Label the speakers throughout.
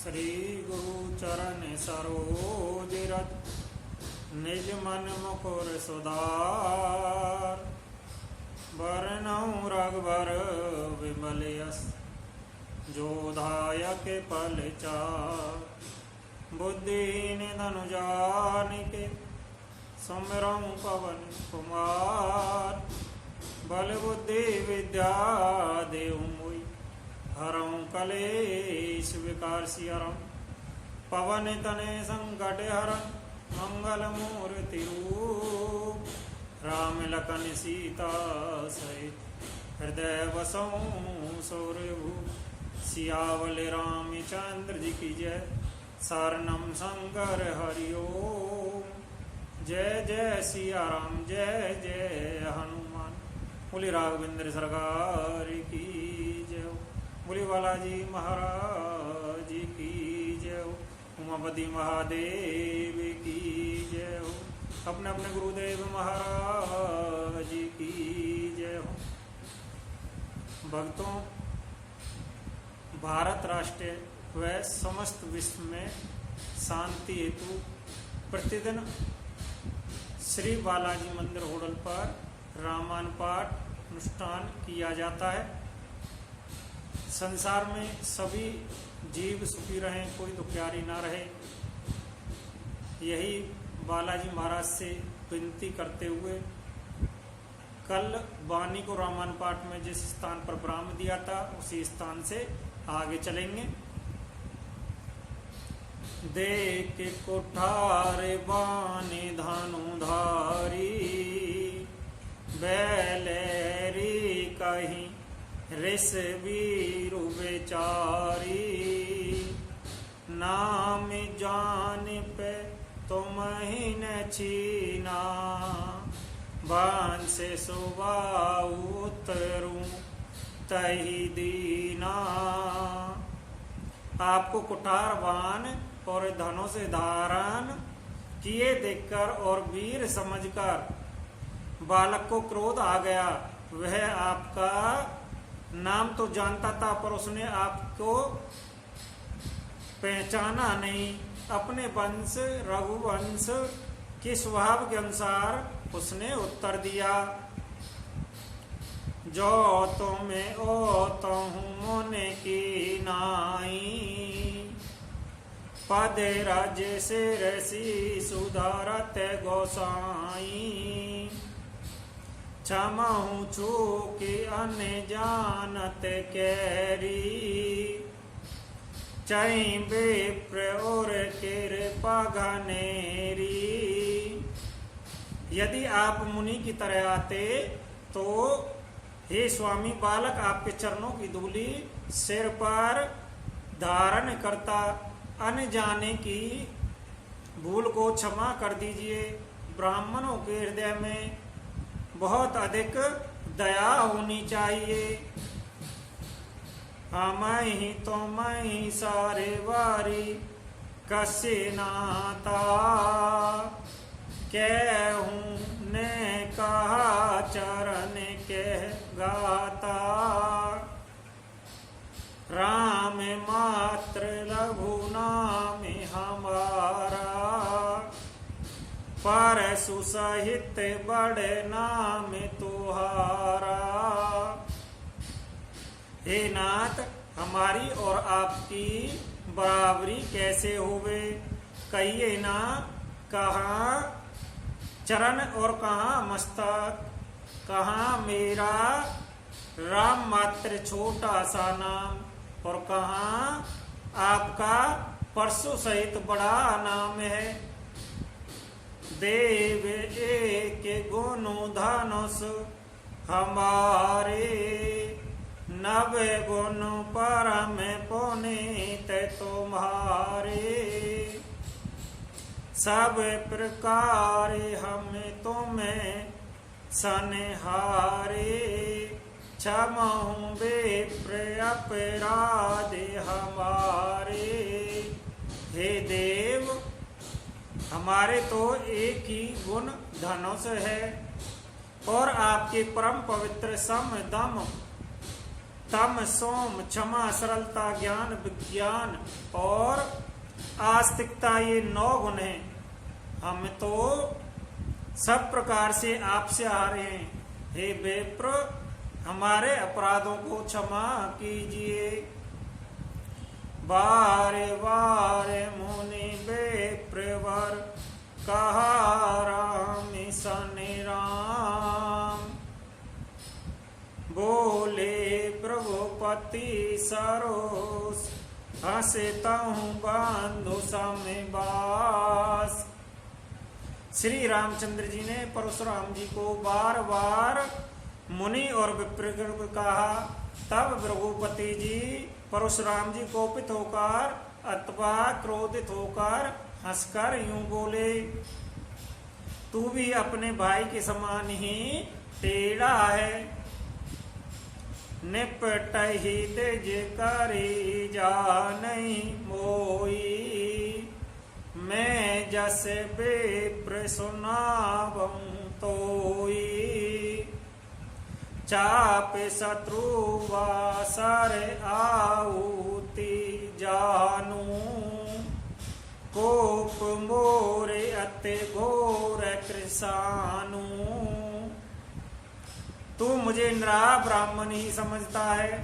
Speaker 1: श्री गुरु चरण सरोज रज निज मन मुकुर सुधार। वरनौ रघुबर विमल यस जो दायक पल चार। बुद्धिहीन धनु जानिके सुमिरौं पवन कुमार। बल बुद्धि विद्या देहु मोहि हरौं कलेश विकार सियरम्। पवन तनय संकट हरन् मंगल मूर्ति रूप। राम लखन सीता सहित हृदय बसौं सौरभूप। सियावल रामचंद्र जी की जय। शरणम शंकर हरि ओम। जय जय सिया राम जय जय हनुमान। बोली राघवेंद्र सरकार की जय हो। बोली बालाजी महाराज की जय हो। उमापति महादेव की जय हो। अपने अपने गुरुदेव महाराज की जय हो। भक्तों, भारत राष्ट्र व समस्त विश्व में शांति हेतु प्रतिदिन श्री बालाजी मंदिर होटल पर रामायण पाठ अनुष्ठान किया जाता है। संसार में सभी जीव सुखी रहें, कोई दुखियारी ना रहे, यही बालाजी महाराज से विनती करते हुए कल वाणी को रामायण पाठ में जिस स्थान पर विराम दिया था उसी स्थान से आगे चलेंगे। देख कुठार बानी धनुधारी। बैलेरी कहीं ऋष वीरु बेचारी। नाम जान पे तुम ही न छीना। बान से सुबह उतरूं तही दीना। आपको कुठार बाण और धनों से धारण किए देखकर और वीर समझकर बालक को क्रोध आ गया। वह आपका नाम तो जानता था पर उसने आपको पहचाना नहीं। अपने वंश रघुवंश के स्वभाव के अनुसार उसने उत्तर दिया। जो तुम्हें ओ तहु मोने की नाई। पद राज्य से रसी सुधारत गोसाई। क्षमाहु चूकी अन जानत कैरी। चै विप्र और कृपा घनेरी। यदि आप मुनि की तरह आते तो हे स्वामी, बालक आपके चरणों की धूलि सिर पर धारण करता। अनजाने की भूल को क्षमा कर दीजिए। ब्राह्मणों के हृदय में बहुत अधिक दया होनी चाहिए। मैं ही तो मैं ही सारे वारी कसे नाता। कहूँ ने कहा चरण के गाता। राम मात्र लघु नाम हमारा। परसु सहित बड़े नाम तुहारा। हे नाथ, हमारी और आपकी बराबरी कैसे होवे। कहिए ना, कहाँ चरण और कहाँ मस्तक। कहाँ मेरा राम मात्र छोटा सा नाम और कहाँ आपका परसों सहित बड़ा नाम है। देव एक गुण धनुष हमारे। नव गुण परम पुनीत तुम्हारे। सब प्रकार हम तुम्हें सनहारे। क्षमाहु विप्र अपराध हमारे। हे देव, हमारे तो एक ही गुण धनुष है और आपके परम पवित्र सम दम तम सोम क्षमा सरलता ज्ञान विज्ञान और आस्तिकता, ये 9 गुण हैं। हम तो सब प्रकार से आपसे आ रहे हैं। हे विप्र, हमारे अपराधों को क्षमा कीजिए। बारे बारे मुनि विप्रवर कहा राम सने राम। बोले प्रभुपति सरोस हंसता हूँ बंधु समेबास। श्री रामचंद्र जी ने परशुराम जी को बार बार मुनि और विप्र कहा। तब रघुपति जी परशुराम जी कोपित होकर अथवा क्रोधित होकर हंसकर यूं बोले, तू भी अपने भाई के समान ही टेढ़ा है। निपट ही तेज करी जा नहीं मोई, मैं जस विप्र सुनावऊं तोई। चाप शत्रु वासर आऊति जानू, कोप मोरे अति घोर कृषानु। तू मुझे नरा ब्राह्मण ही समझता है,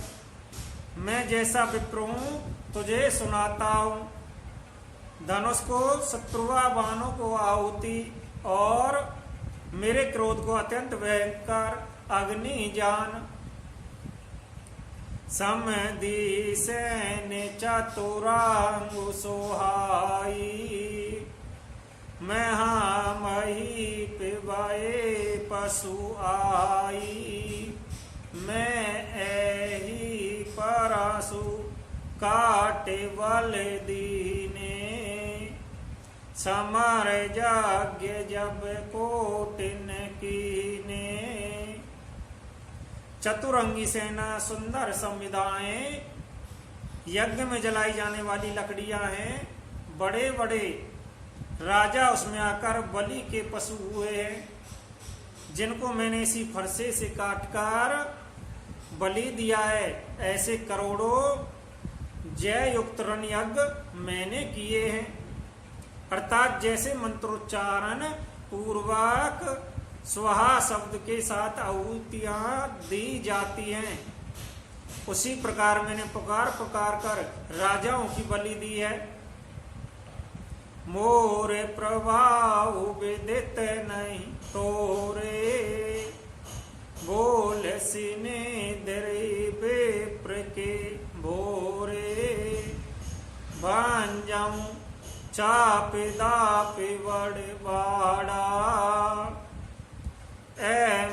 Speaker 1: मैं जैसा विप्र हूं तुझे सुनाता हूं। धनुष को शत्रुवा बाणों को आहुति और मेरे क्रोध को अत्यंत भयंकर अग्नि जान। समधि सैन चतुरांगु सोहाई, मैं मही पिबाए पशु आई। मैं एही परसु काटे बल दीने, समर यज्ञ जब कोटिन कीने। चतुरंगी सेना सुंदर संविधाएं, यज्ञ में जलाई जाने वाली लकड़ियां हैं। बड़े बड़े राजा उसमें आकर बलि के पशु हुए हैं, जिनको मैंने इसी फरसे से काटकर बलि दिया है। ऐसे करोड़ों जय युक्त रण यज्ञ मैंने किए हैं। अर्थात जैसे मंत्रोच्चारण पूर्वक स्वाहा शब्द के साथ आहुतियां दी जाती हैं, उसी प्रकार मैंने पुकार पुकार कर राजाओं की बलि दी है। मोरे प्रभाव विदित नहीं तोरे, बोल सिने दरे विप्र के भोरे। भांजम चाप दाप बड़ बाड़ा,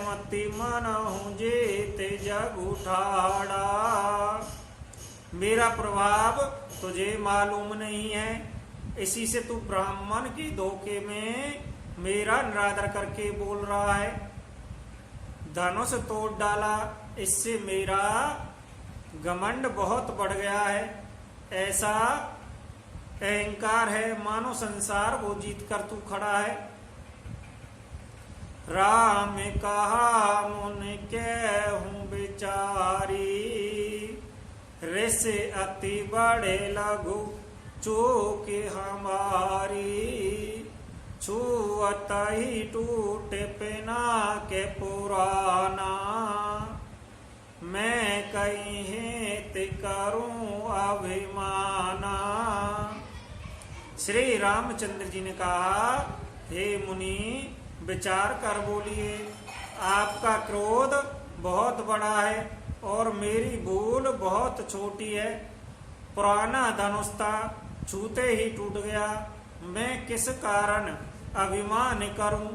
Speaker 1: मति मनहु जेत जग उठाड़ा। मेरा प्रभाव तुझे मालूम नहीं है, इसी से तू ब्राह्मण की धोखे में मेरा निरादर करके बोल रहा है। धनुष तोड़ डाला, इससे मेरा घमंड बहुत बढ़ गया है। ऐसा अहंकार है मानो संसार को जीत कर तू खड़ा है। राम कहा मुन कहूं बिचारी, ऋष अति बड़े लघु चूक हमारी। छुअत ही टूट पिना के पुराना, मैं कहीं हेत करूं अभिमाना। श्री रामचंद्र जी ने कहा, हे मुनि विचार कर बोलिए, आपका क्रोध बहुत बड़ा है और मेरी भूल बहुत छोटी है। पुराना धनुष था, छूते ही टूट गया, मैं किस कारण अभिमान करूं।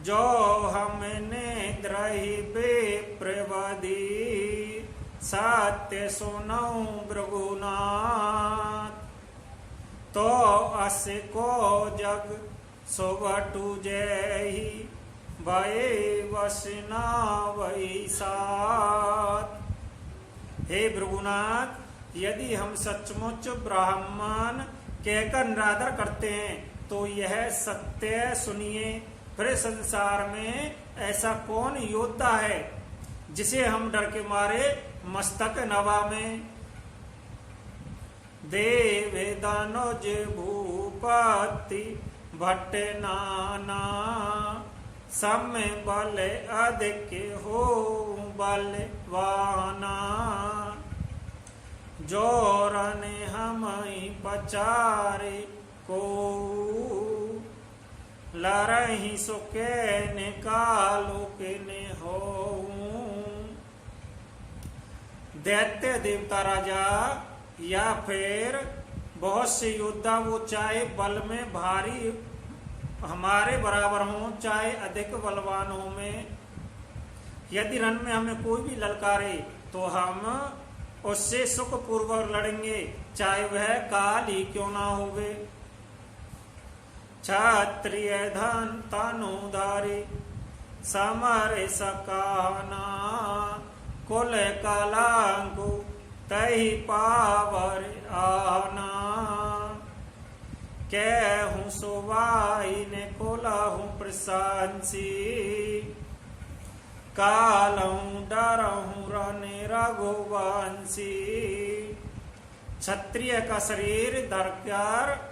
Speaker 1: जो हमने द्रही विप्रवदी, सत्य सुनऊं भृगुनाथ। तो अस को जग सोवटु जय, भय वसना वही साथ। हे भृगुनाथ, यदि हम सचमुच ब्राह्मण कहकर निरादर करते हैं तो यह सत्य सुनिए। फिर संसार में ऐसा कौन योद्धा है जिसे हम डर के मारे मस्तक नवा में। देव दानोज भूपति भट्ट नाना, समय बल अधिक हो बलवाना। जोरन हम पचारे को, लरही सुके निकालो के ने हो। दैत्य देवता राजा या फिर बहुत से योद्धा, वो चाहे बल में भारी हमारे बराबर हों चाहे अधिक बलवान हो में, यदि रण में हमें कोई भी ललकारे तो हम उससे सुखपूर्वक लड़ेंगे, चाहे वह काल ही क्यों ना होवे। क्षत्रिय धन तनुधारी समर सकाना, कुल कलंकु तही पावर आना। कहूँ सुबाई ने कोलाहूँ प्रशंसी, कालहूँ डरहूँ रने रघुवंशी। क्षत्रिय का शरीर धरकर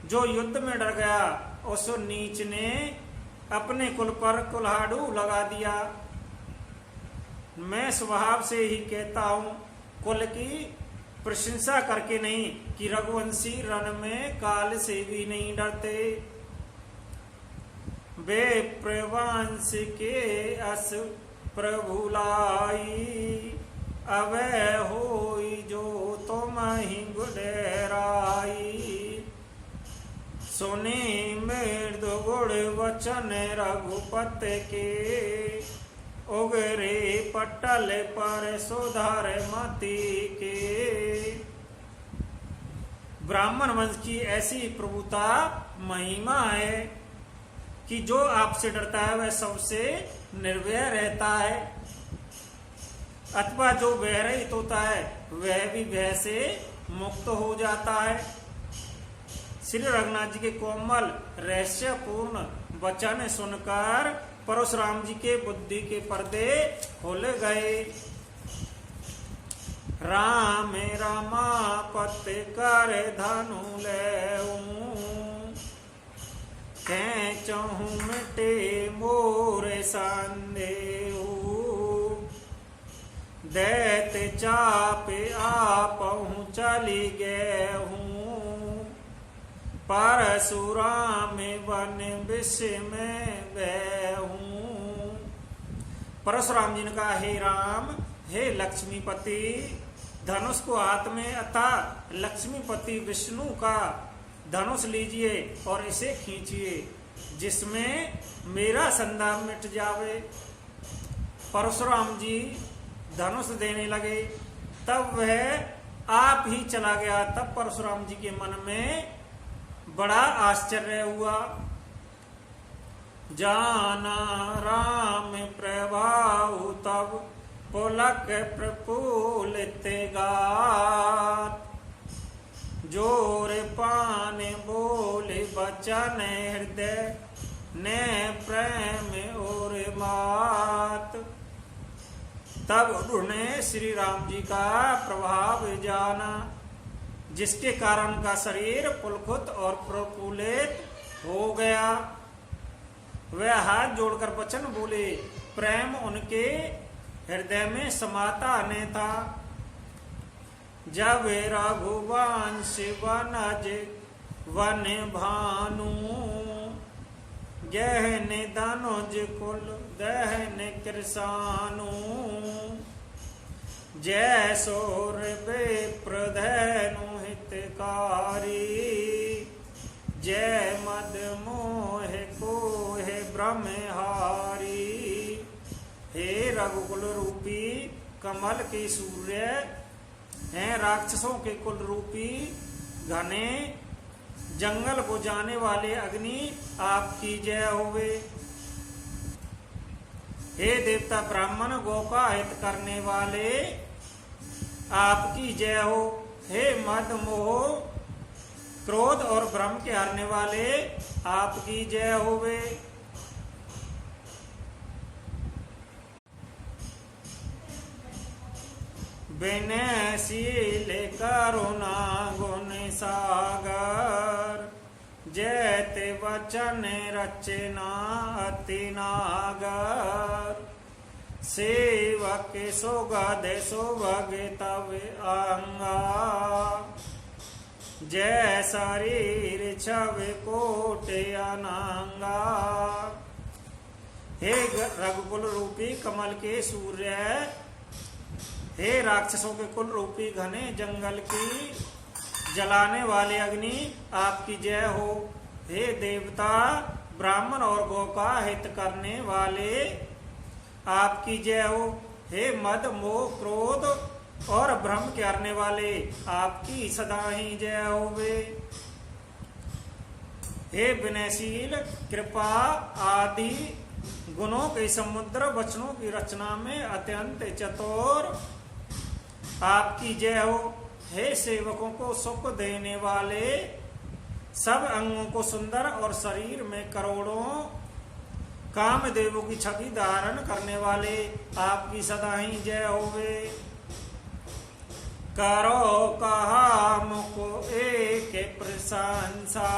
Speaker 1: जो युद्ध में डर गया, उस नीच ने अपने कुल पर कुल्हाड़ू लगा दिया। मैं स्वभाव से ही कहता हूँ, कुल की प्रशंसा करके नहीं, कि रघुवंशी रण में काल से भी नहीं डरते। वे प्रवंश के अस प्रभुलाई, अवै होई जो तुम ही गुडराई। सुने मृदु गुण वचन रघुपति के, उगरे पटल पर सुधार मति के। ब्राह्मण वंश की ऐसी प्रभुता महिमा है कि जो आपसे डरता है वह सबसे निर्भय रहता है, अथवा जो भय रहित होता है वह भी भय से मुक्त हो जाता है। श्री रघुनाथ जी के कोमल रहस्यपूर्ण वचन सुनकर परशुराम जी के बुद्धि के पर्दे खुल गए। राम रमापति कर धनु लेऊं, खेचहूं मिटे मोरे संदेहू। दैत्य चापे आपहूं चली गए हूँ, परशुराम वन विषय में गए हूँ। परशुराम जी ने कहा, हे राम, हे लक्ष्मीपति, धनुष को हाथ में अतः लक्ष्मीपति विष्णु का धनुष लीजिए और इसे खींचिए, जिसमें मेरा संदेह मिट जावे। परशुराम जी धनुष देने लगे, तब वह आप ही चला गया। तब परशुराम जी के मन में बड़ा आश्चर्य हुआ। जाना राम प्रभाव तब पुलक प्रफुल्लित गात, जोर पान बोले बचन हृदय ने प्रेम और मात। तब उन्होंने श्री राम जी का प्रभाव जाना, जिसके कारण उनका शरीर पुलकित और प्रफुल्लित हो गया। वह हाथ जोड़कर वचन बोले, प्रेम उनके हृदय में समाता नहीं था। जब रघुवंश वनज वन भानु, गहन धनुज कुल दहन कृषानु। जय सोर विप्रधनु हितकारी, जय मद मोह कोहे ब्रह्महारी। हे रघुकुल रूपी कमल के सूर्य हैं, राक्षसों के कुल रूपी घने जंगल को जाने वाले अग्नि, आपकी जय होवे। हे देवता ब्राह्मण गो का हित करने वाले, आपकी जय हो। हे मद मोह क्रोध और भ्रम के हरने वाले, आपकी जय होवे। विनयशील करुणा गुण सागर जैते वचन रचना अति नागर सेवक सुगध सुभग तव अंगा जय शरीर छव कोट अनांगा। हे रघुकुल रूपी कमल के सूर्य, हे राक्षसों के कुल रूपी घने जंगल की जलाने वाले अग्नि आपकी जय हो। हे देवता ब्राह्मण और गौ का हित करने वाले आपकी जय हो। हे मद मोह क्रोध और भ्रम करने वाले आपकी सदा ही जय होवे। हे विनयशील कृपा आदि गुणों के समुद्र वचनों की रचना में अत्यंत चतुर आपकी जय हो। हे सेवकों को सुख देने वाले सब अंगों को सुंदर और शरीर में करोड़ों कामदेवों की छवि धारण करने वाले आपकी सदा ही जय होवे। करो कहा मुको एक प्रशंसा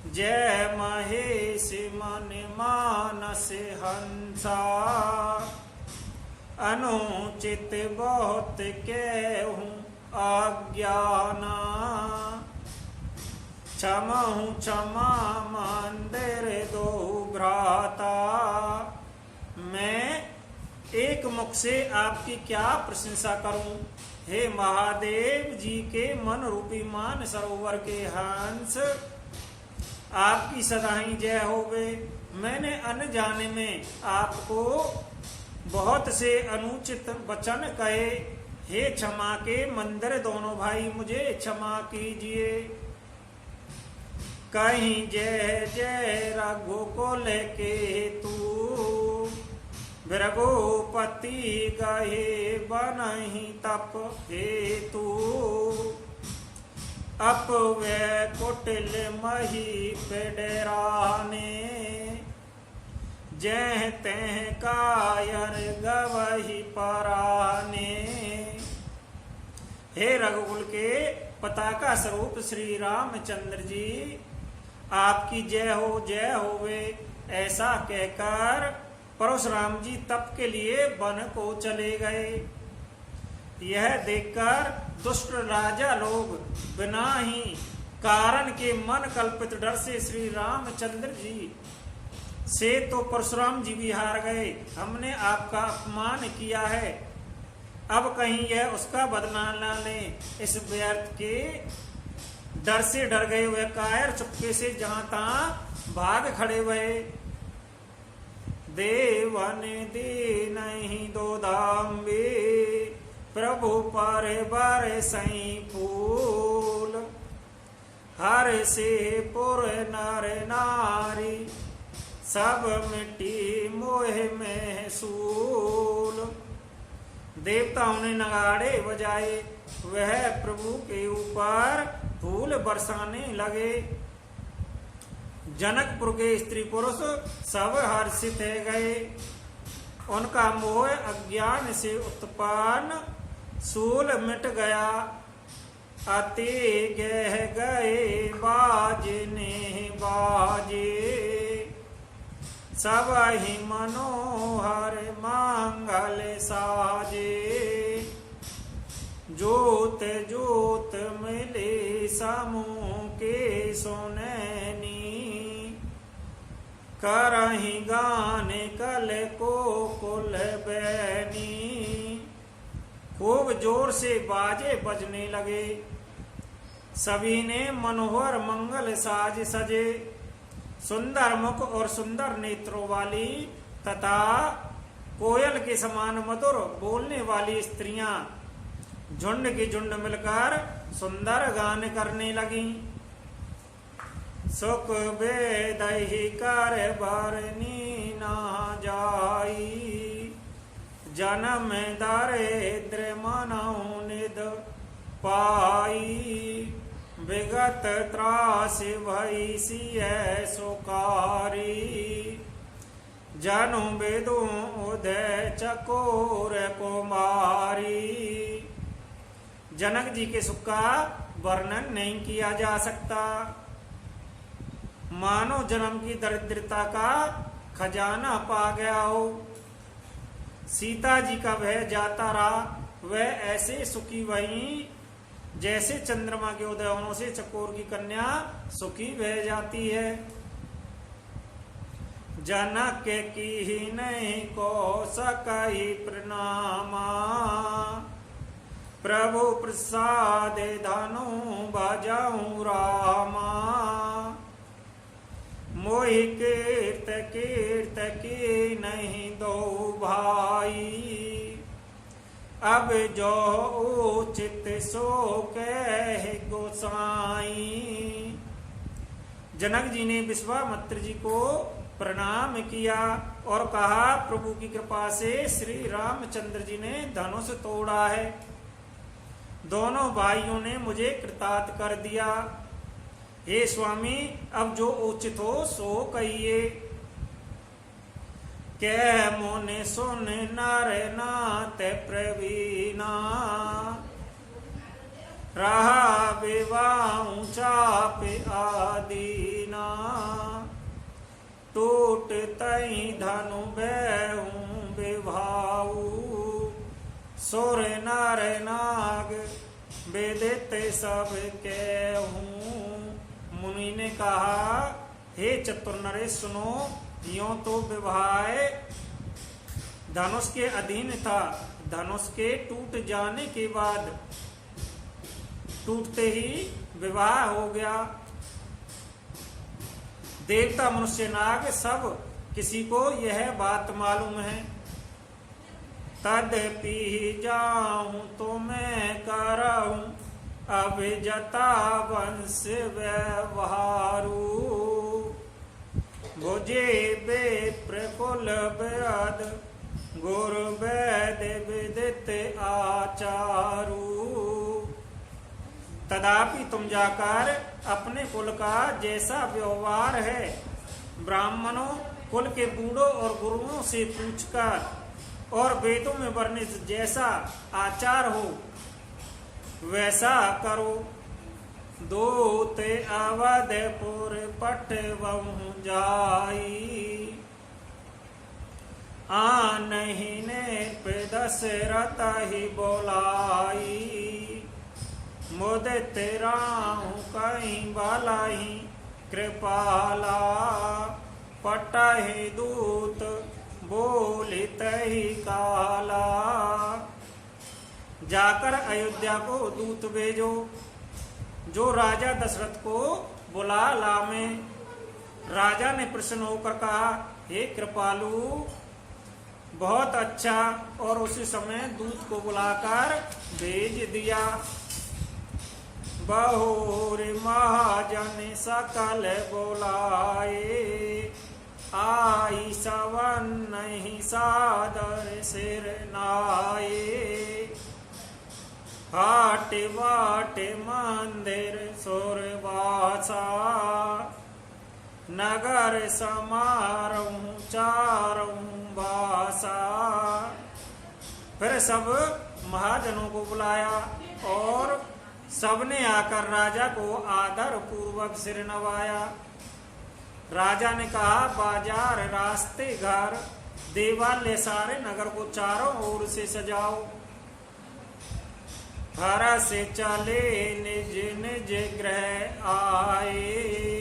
Speaker 1: जय महेश मन मानस हंसा अनुचित बहुत केहूँ अज्ञाना क्षमहु क्षमा मंदिर दो भ्राता। मैं एक मुख से आपकी क्या प्रशंसा करूं। हे महादेव जी के मन रूपी मान सरोवर के हंस आपकी सदा ही जय होवे। मैंने अनजाने में आपको बहुत से अनुचित वचन कहे। हे क्षमा के मंदिर दोनों भाई मुझे क्षमा कीजिए। कहीं जय जय रघुकुल के तू रघुपति गहे बनहि तप हेतु अप वे कुटिल मही पेडराने जह तह कायर गवही पराने। हे रघुकुल के पताका स्वरूप श्री रामचंद्र जी आपकी जय होवे। ऐसा कहकर परशुराम जी तप के लिए वन को चले गए। यह देखकर दुष्ट राजा लोग बिना ही कारण के मन कल्पित डर से श्री रामचंद्र जी से तो परशुराम जी भी हार गए। हमने आपका अपमान किया है, अब कहीं यह उसका बदला न ले। इस व्यर्थ के डर से डर गए हुए कायर चुपके से जहां तहां भाग खड़े हुए। देवन दी नहीं दो दाम्बे प्रभु पर बर सई फूल हर से पुर नर नारी सब मिट्टी मोह में सूल। देवताओं ने नगाड़े बजाए, वह प्रभु के ऊपर फूल बरसाने लगे। जनकपुर के स्त्री पुरुष सब हर्षित गए। उनका मोह अज्ञान से उत्पन्न सूल मिट गया। अति गह गए बाजने बाजे सब ही मनोहर मांगल साजे। जोत जोत मिले समूह के सुनैनी करही गान कल को कुल बैनी। खूब जोर से बाजे बजने लगे। सभी ने मनोहर मंगल साज सजे। सुंदर मुख और सुंदर नेत्रों वाली तथा कोयल के समान मधुर बोलने वाली स्त्रियां झुंड की झुंड मिलकर सुंदर गान करने लगी। सुख बेदहि कर बरनी ना जाई जन्म दारिद्र मनौ निध पाई। विगत त्रास भई सिय सुकारी जनु बेदु उदय चकोर कुमारी। जनक जी के सुख का वर्णन नहीं किया जा सकता। मानो जन्म की दरिद्रता का खजाना पा गया हो। सीता जी का वह जाता रहा, वह ऐसे सुखी वही जैसे चंद्रमा के उदय होने से चकोर की कन्या सुखी बह जाती है। जनक की ही नहीं को सकई प्रणामा, प्रभु प्रसाद धनु बजाऊं रामा। मोहि कीर्त कीर्त की नहीं दो भाई, अब जो उचित सो कह गोसाई। जनक जी ने विश्वामित्र जी को प्रणाम किया और कहा, प्रभु की कृपा से श्री रामचंद्र जी ने धनुष तोड़ा है। दोनों भाइयों ने मुझे कृतार्थ कर दिया। हे स्वामी, अब जो उचित हो सो कहिए। कह मोने सुन नर नाथ प्रवीणा, रहा विवाह चाप आदीना। टूट तई धनु बेहूं विभाऊ, सुर नर नाग वेदित सब कहूं। मुनि ने कहा, हे चतुर नरेश सुनो, यों तो विवाह धनुष के अधीन था। धनुष के टूट जाने के बाद टूटते ही विवाह हो गया। देवता मनुष्य नाग सब किसी को यह बात मालूम है। तदपि जाऊं तो मैं कराऊं अभिजता वंश व्यवहारू। भुजे विप्र कुल वेद गुरु वेद विदित आचारू। तदापि तुम जाकर अपने कुल का जैसा व्यवहार है ब्राह्मणों कुल के बूढ़ों और गुरुओं से पूछकर और वेदों में वर्णित जैसा आचार हो वैसा करो। दूत अवधपुर पटवहु जाई, आनहि ने दशरथ ही बोलाई। मुदित राहु कहीं बालाही कृपाला, पटहि दूत बोलित ही काला। जाकर अयोध्या को दूत भेजो जो राजा दशरथ को बुला लावे। राजा ने प्रसन्न होकर कहा, हे कृपालु, बहुत अच्छा। और उसी समय दूत को बुलाकर भेज दिया। बहुर महाजन सकल बोलाए, आई सवन नहीं सादर सिर नाये। हाट बाट मंदिर सुरवासा, नगर समारोह चारों भाषा। फिर सब महाजनों को बुलाया और सबने आकर राजा को आदर पूर्वक सिर नवाया। राजा ने कहा, बाजार रास्ते घर देवालय सारे नगर को चारों ओर से सजाओ। घर से चले निज निज गृह आए,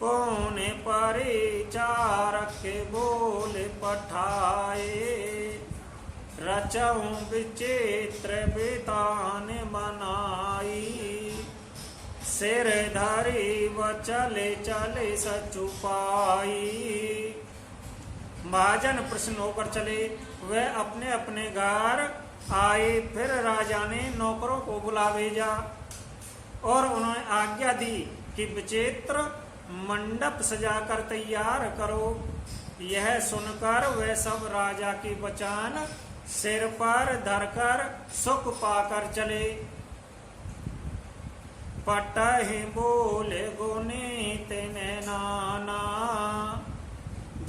Speaker 1: पौने परिचारक बोल पठाए। रचऊं विचित्र विधान बनाई, सिर धरी व चले चले सचुपाई। महाजन प्रसन्न होकर चले, वह अपने अपने घर आए। फिर राजा ने नौकरों को बुला भेजा और उन्होंने आज्ञा दी कि विचित्र मंडप सजाकर तैयार करो। यह सुनकर वे सब राजा के वचन सिर पर धरकर सुख पाकर चले। पटहि बोले गुनीत नाना,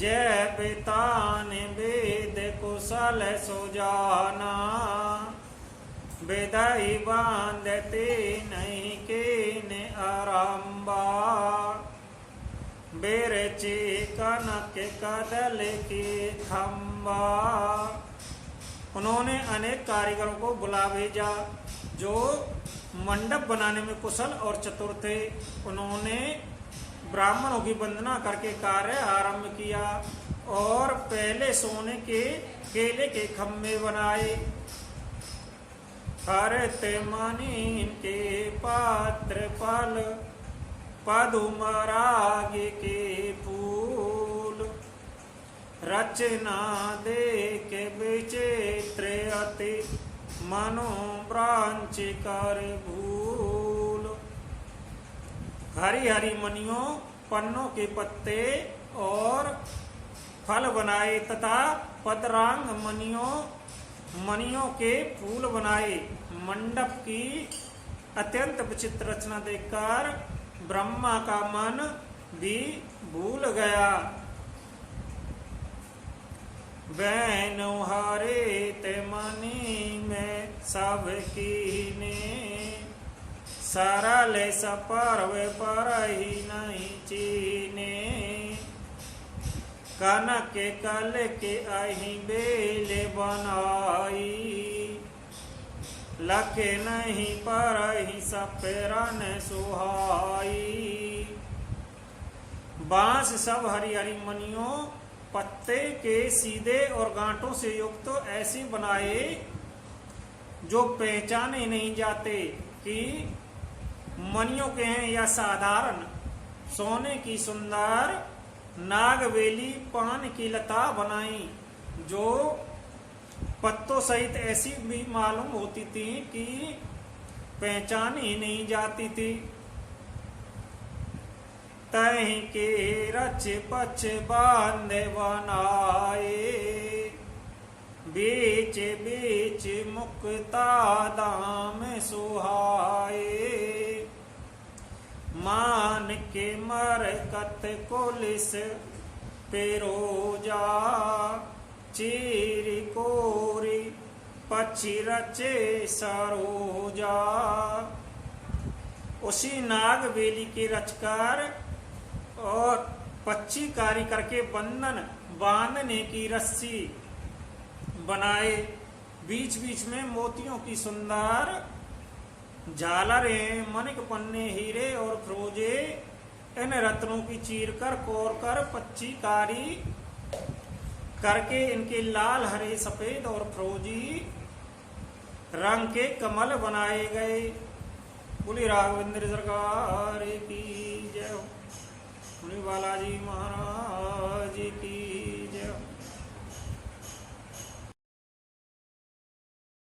Speaker 1: जय बेतान वेद कुशल सुजाना बेदाई बांधते नहीं के ने आरंबा बेरचे कनक कदल के खम्बा। उन्होंने अनेक कारीगरों को बुला भेजा जो मंडप बनाने में कुशल और चतुर थे। उन्होंने ब्राह्मणों की वंदना करके कार्य आरंभ किया और पहले सोने के केले के खम्भे बनाए। हरते मणि के पात्र फल पदुमराग के फूल रचना देख विचित्र अति मनोभ्रांच कर भूल। हरी हरी मणियों पन्नों के पत्ते और फल बनाए तथा पदरांग मणियों के फूल बनाए। मंडप की अत्यंत विचित्र रचना देखकर ब्रह्मा का मन भी भूल गया। वैनु हरे ते मणि में सब कीने सरल सपर्व पर ही नहीं चीने कनक कल के अहि बेल बनाई लखे नहीं पर ही सपेरन सुहाई। बांस सब हरी हरी मणियों पत्ते के सीधे और गांठों से युक्त तो ऐसे बनाए जो पहचाने नहीं जाते कि मणियों के हैं या साधारण सोने की सुंदर नागवेली पान की लता बनाई जो पत्तों सहित ऐसी भी मालूम होती थी कि पहचान ही नहीं जाती थी। तहीं के रच पच बांध बनाए बीच बीच मुक्ता दाम सुहाए मान के मरकत कोलिस पेरोजा चीर कोरी पक्षी रचे सरोजा। उसी नागवेली के रचकार और पक्षी कारी करके बंधन बांधने की रस्सी बनाए। बीच बीच में मोतियों की सुंदर झालरें मणिक पन्ने हीरे और फ्रोजे इन रत्नों की चीर कर कोर कर पक्षी कारी करके इनके लाल हरे सफेद और फ्रोजी रंग के कमल बनाए गए। बोली राघवेंद्र सरकार की जय हो। बोली बालाजी महाराज की